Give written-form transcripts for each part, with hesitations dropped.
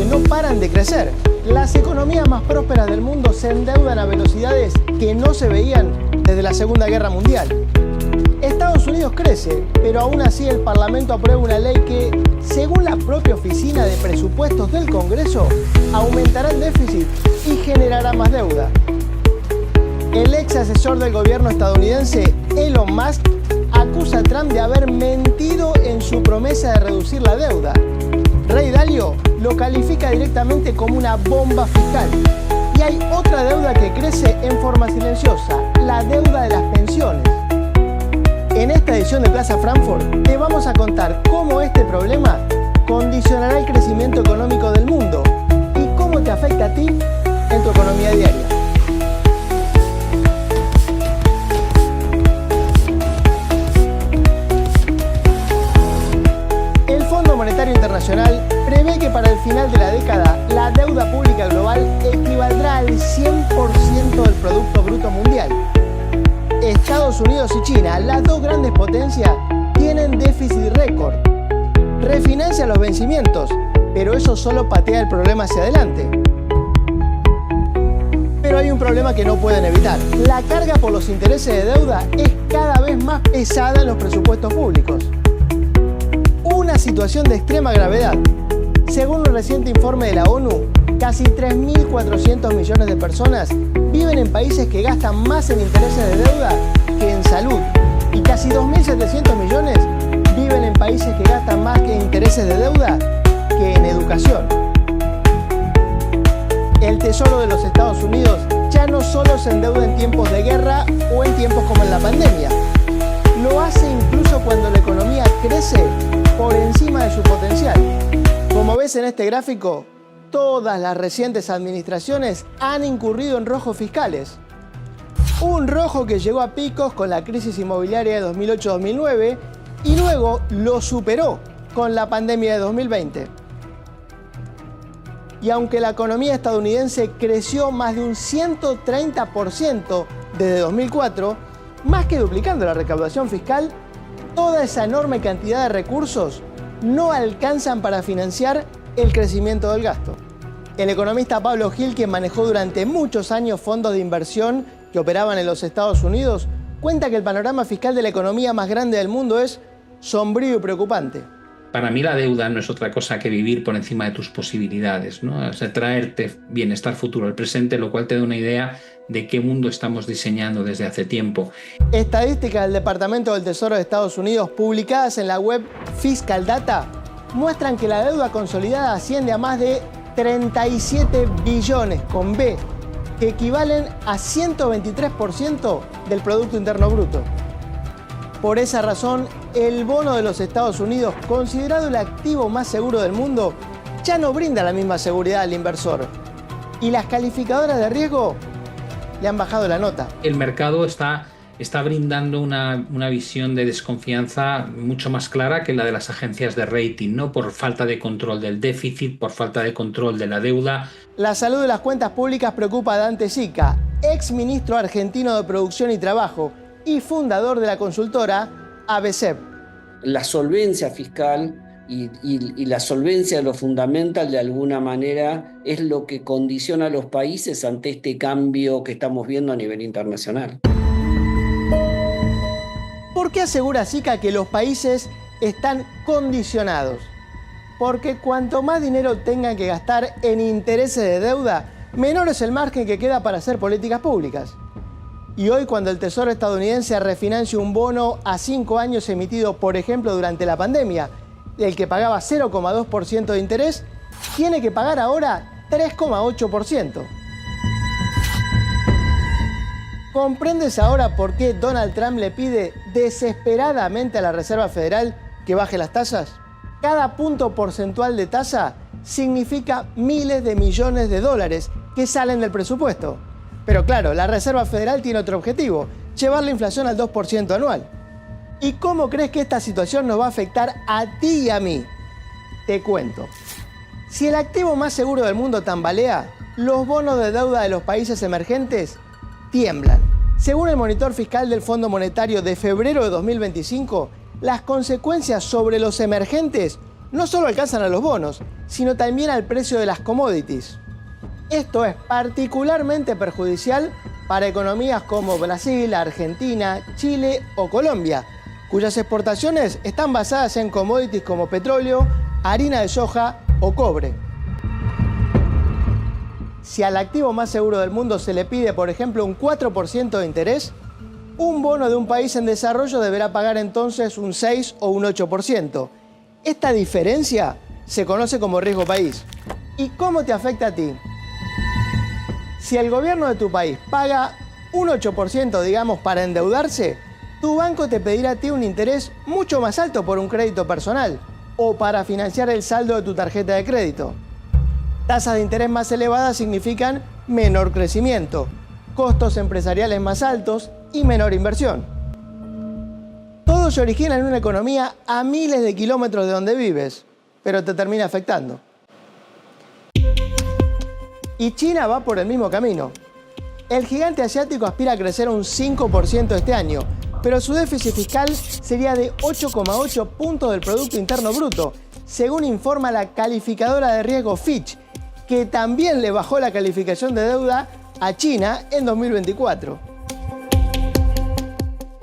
que no paran de crecer. Las economías más prósperas del mundo se endeudan a velocidades que no se veían desde la Segunda Guerra Mundial. Estados Unidos crece, pero aún así el Parlamento aprueba una ley que, según la propia Oficina de Presupuestos del Congreso, aumentará el déficit y generará más deuda. El ex asesor del gobierno estadounidense, Elon Musk, acusa a Trump de haber mentido en su promesa de reducir la deuda. Ray Dalio lo califica directamente como una bomba fiscal. Y hay otra deuda que crece en forma silenciosa, la deuda de las pensiones. En esta edición de Plaza Frankfurt te vamos a contar cómo este problema condicionará el crecimiento económico del mundo y cómo te afecta a ti en tu economía diaria. El Fondo Monetario Internacional prevé que para el final de la década la deuda pública global equivaldrá al 100% del Producto Bruto Mundial. Estados Unidos y China, las dos grandes potencias, tienen déficit récord. Refinancian los vencimientos, pero eso solo patea el problema hacia adelante. Pero hay un problema que no pueden evitar. La carga por los intereses de deuda es cada vez más pesada en los presupuestos públicos. Una situación de extrema gravedad. Según un reciente informe de la ONU, casi 3.400 millones de personas viven en países que gastan más en intereses de deuda que en salud. Y casi 2.700 millones viven en países que gastan más que en intereses de deuda que en educación. El Tesoro de los Estados Unidos ya no solo se endeuda en tiempos de guerra o en tiempos como en la pandemia. Lo hace incluso cuando la economía crece por encima de su potencial. Como ves en este gráfico, todas las recientes administraciones han incurrido en rojos fiscales. Un rojo que llegó a picos con la crisis inmobiliaria de 2008-2009 y luego lo superó con la pandemia de 2020. Y aunque la economía estadounidense creció más de un 130% desde 2004, más que duplicando la recaudación fiscal, toda esa enorme cantidad de recursos no alcanzan para financiar el crecimiento del gasto. El economista Pablo Gil, quien manejó durante muchos años fondos de inversión que operaban en los Estados Unidos, cuenta que el panorama fiscal de la economía más grande del mundo es sombrío y preocupante. Para mí la deuda no es otra cosa que vivir por encima de tus posibilidades, ¿no? O sea, traerte bienestar futuro al presente, lo cual te da una idea de qué mundo estamos diseñando desde hace tiempo. Estadísticas del Departamento del Tesoro de Estados Unidos publicadas en la web Fiscal Data muestran que la deuda consolidada asciende a más de 37 billones con B, que equivalen a 123% del Producto Interno Bruto. Por esa razón, el bono de los Estados Unidos, considerado el activo más seguro del mundo, ya no brinda la misma seguridad al inversor. Y las calificadoras de riesgo le han bajado la nota. El mercado está brindando una visión de desconfianza mucho más clara que la de las agencias de rating, ¿no? Por falta de control del déficit, por falta de control de la deuda. La salud de las cuentas públicas preocupa a Dante Sica, ex ministro argentino de Producción y Trabajo y fundador de la consultora ABCEP. La solvencia fiscal y la solvencia de lo fundamental de alguna manera es lo que condiciona a los países ante este cambio que estamos viendo a nivel internacional. ¿Por qué asegura Sica que los países están condicionados? Porque cuanto más dinero tengan que gastar en intereses de deuda, menor es el margen que queda para hacer políticas públicas. Y hoy, cuando el Tesoro estadounidense refinancia un bono a 5 años emitido, por ejemplo, durante la pandemia, el que pagaba 0,2% de interés, tiene que pagar ahora 3,8%. ¿Comprendes ahora por qué Donald Trump le pide desesperadamente a la Reserva Federal que baje las tasas? Cada punto porcentual de tasa significa miles de millones de dólares que salen del presupuesto. Pero claro, la Reserva Federal tiene otro objetivo, llevar la inflación al 2% anual. ¿Y cómo crees que esta situación nos va a afectar a ti y a mí? Te cuento. Si el activo más seguro del mundo tambalea, los bonos de deuda de los países emergentes tiemblan. Según el monitor fiscal del Fondo Monetario de febrero de 2025, las consecuencias sobre los emergentes no solo alcanzan a los bonos, sino también al precio de las commodities. Esto es particularmente perjudicial para economías como Brasil, Argentina, Chile o Colombia, cuyas exportaciones están basadas en commodities como petróleo, harina de soja o cobre. Si al activo más seguro del mundo se le pide, por ejemplo, un 4% de interés, un bono de un país en desarrollo deberá pagar entonces un 6 o un 8%. Esta diferencia se conoce como riesgo país. ¿Y cómo te afecta a ti? Si el gobierno de tu país paga un 8%, digamos, para endeudarse, tu banco te pedirá a ti un interés mucho más alto por un crédito personal o para financiar el saldo de tu tarjeta de crédito. Tasas de interés más elevadas significan menor crecimiento, costos empresariales más altos y menor inversión. Todo se origina en una economía a miles de kilómetros de donde vives, pero te termina afectando. Y China va por el mismo camino. El gigante asiático aspira a crecer un 5% este año, pero su déficit fiscal sería de 8,8 puntos del Producto Interno Bruto, según informa la calificadora de riesgo Fitch, que también le bajó la calificación de deuda a China en 2024.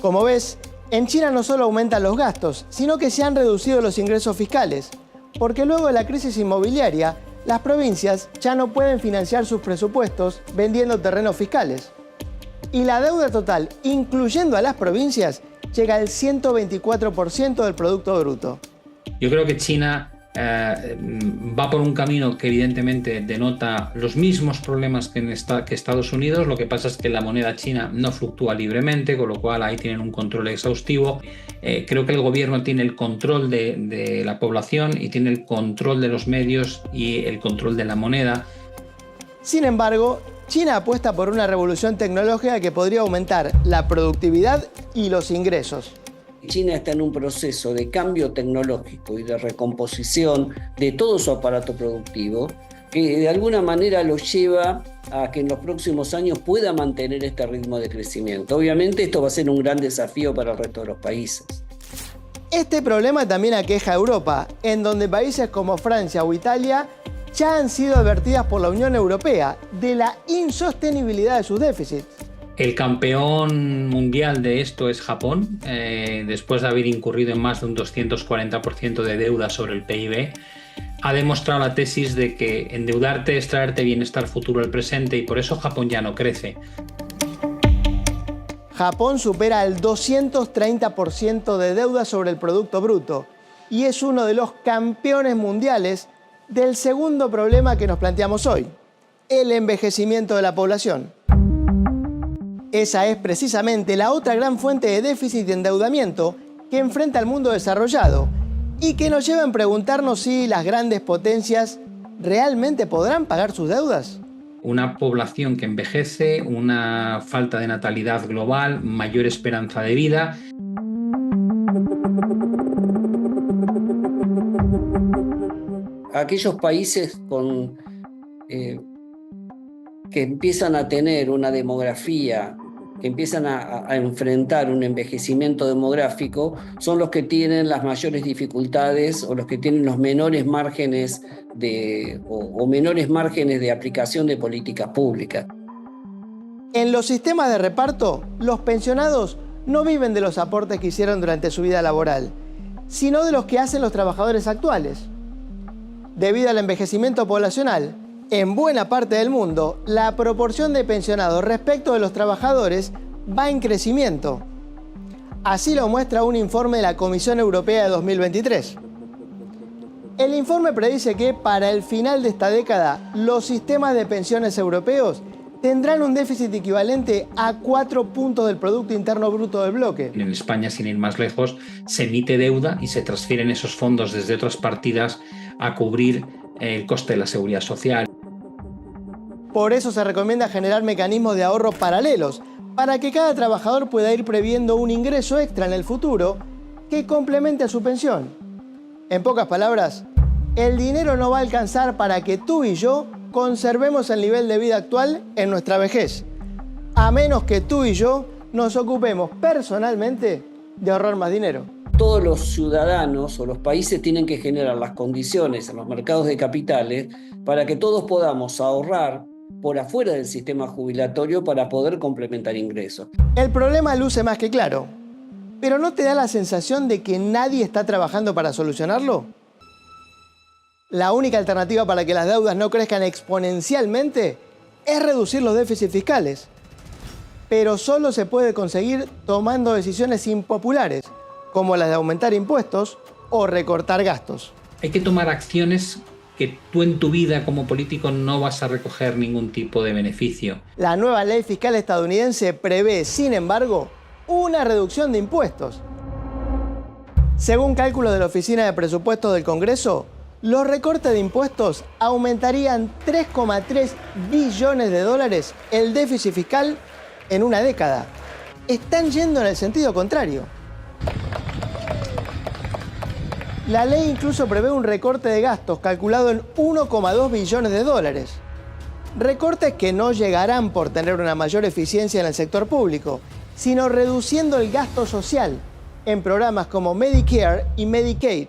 Como ves, en China no solo aumentan los gastos, sino que se han reducido los ingresos fiscales, porque luego de la crisis inmobiliaria, las provincias ya no pueden financiar sus presupuestos vendiendo terrenos fiscales. Y la deuda total, incluyendo a las provincias, llega al 124% del Producto Bruto. Yo creo que China va por un camino que evidentemente denota los mismos problemas que Estados Unidos. Lo que pasa es que la moneda china no fluctúa libremente, con lo cual ahí tienen un control exhaustivo. Creo que el gobierno tiene el control de la población y tiene el control de los medios y el control de la moneda. Sin embargo, China apuesta por una revolución tecnológica que podría aumentar la productividad y los ingresos. China está en un proceso de cambio tecnológico y de recomposición de todo su aparato productivo que de alguna manera lo lleva a que en los próximos años pueda mantener este ritmo de crecimiento. Obviamente esto va a ser un gran desafío para el resto de los países. Este problema también aqueja a Europa, en donde países como Francia o Italia ya han sido advertidas por la Unión Europea de la insostenibilidad de sus déficits. El campeón mundial de esto es Japón, después de haber incurrido en más de un 240% de deuda sobre el PIB. Ha demostrado la tesis de que endeudarte es traerte bienestar futuro al presente y por eso Japón ya no crece. Japón supera el 230% de deuda sobre el Producto Bruto y es uno de los campeones mundiales del segundo problema que nos planteamos hoy, el envejecimiento de la población. Esa es precisamente la otra gran fuente de déficit y endeudamiento que enfrenta el mundo desarrollado y que nos lleva a preguntarnos si las grandes potencias realmente podrán pagar sus deudas. Una población que envejece, una falta de natalidad global, mayor esperanza de vida. Aquellos países que empiezan a tener una demografía, que empiezan a enfrentar un envejecimiento demográfico, son los que tienen las mayores dificultades o los que tienen los menores márgenes menores márgenes de aplicación de políticas públicas. En los sistemas de reparto, los pensionados no viven de los aportes que hicieron durante su vida laboral, sino de los que hacen los trabajadores actuales. Debido al envejecimiento poblacional, en buena parte del mundo, la proporción de pensionados respecto de los trabajadores va en crecimiento. Así lo muestra un informe de la Comisión Europea de 2023. El informe predice que para el final de esta década, los sistemas de pensiones europeos tendrán un déficit equivalente a 4 puntos del Producto Interno Bruto del bloque. En España, sin ir más lejos, se emite deuda y se transfieren esos fondos desde otras partidas a cubrir el coste de la seguridad social. Por eso se recomienda generar mecanismos de ahorro paralelos, para que cada trabajador pueda ir previendo un ingreso extra en el futuro que complemente a su pensión. En pocas palabras, el dinero no va a alcanzar para que tú y yo conservemos el nivel de vida actual en nuestra vejez, a menos que tú y yo nos ocupemos personalmente de ahorrar más dinero. todos los ciudadanos o los países tienen que generar las condiciones en los mercados de capitales para que todos podamos ahorrar por afuera del sistema jubilatorio para poder complementar ingresos. El problema luce más que claro, pero ¿no te da la sensación de que nadie está trabajando para solucionarlo? La única alternativa para que las deudas no crezcan exponencialmente es reducir los déficits fiscales. Pero solo se puede conseguir tomando decisiones impopulares, como las de aumentar impuestos o recortar gastos. Hay que tomar acciones que tú en tu vida como político no vas a recoger ningún tipo de beneficio. La nueva ley fiscal estadounidense prevé, sin embargo, una reducción de impuestos. Según cálculos de la Oficina de Presupuestos del Congreso, los recortes de impuestos aumentarían 3,3 billones de dólares el déficit fiscal en una década. Están yendo en el sentido contrario. La ley incluso prevé un recorte de gastos calculado en 1,2 billones de dólares. Recortes que no llegarán por tener una mayor eficiencia en el sector público, sino reduciendo el gasto social en programas como Medicare y Medicaid.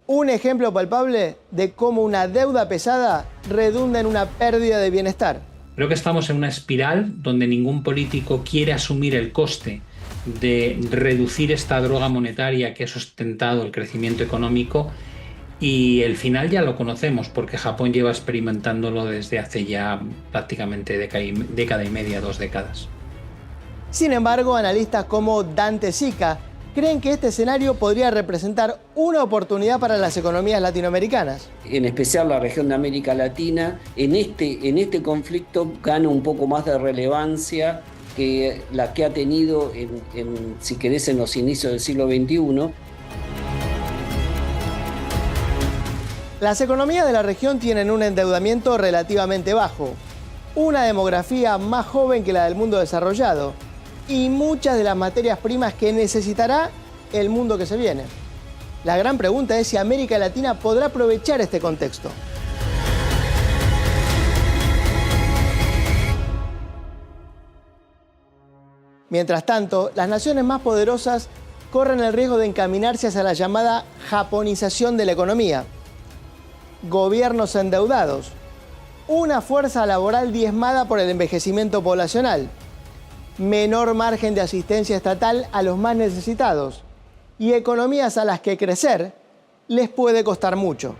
Un ejemplo palpable de cómo una deuda pesada redunda en una pérdida de bienestar. Creo que estamos en una espiral donde ningún político quiere asumir el coste de reducir esta droga monetaria que ha sustentado el crecimiento económico, y el final ya lo conocemos porque Japón lleva experimentándolo desde hace ya prácticamente década y media, 2 décadas. Sin embargo, analistas como Dante Sica creen que este escenario podría representar una oportunidad para las economías latinoamericanas. En especial la región de América Latina, en este conflicto gana un poco más de relevancia que la que ha tenido, si querés, en los inicios del siglo XXI. Las economías de la región tienen un endeudamiento relativamente bajo, una demografía más joven que la del mundo desarrollado y muchas de las materias primas que necesitará el mundo que se viene. La gran pregunta es si América Latina podrá aprovechar este contexto. Mientras tanto, las naciones más poderosas corren el riesgo de encaminarse hacia la llamada japonización de la economía. Gobiernos endeudados, una fuerza laboral diezmada por el envejecimiento poblacional, menor margen de asistencia estatal a los más necesitados y economías a las que crecer les puede costar mucho.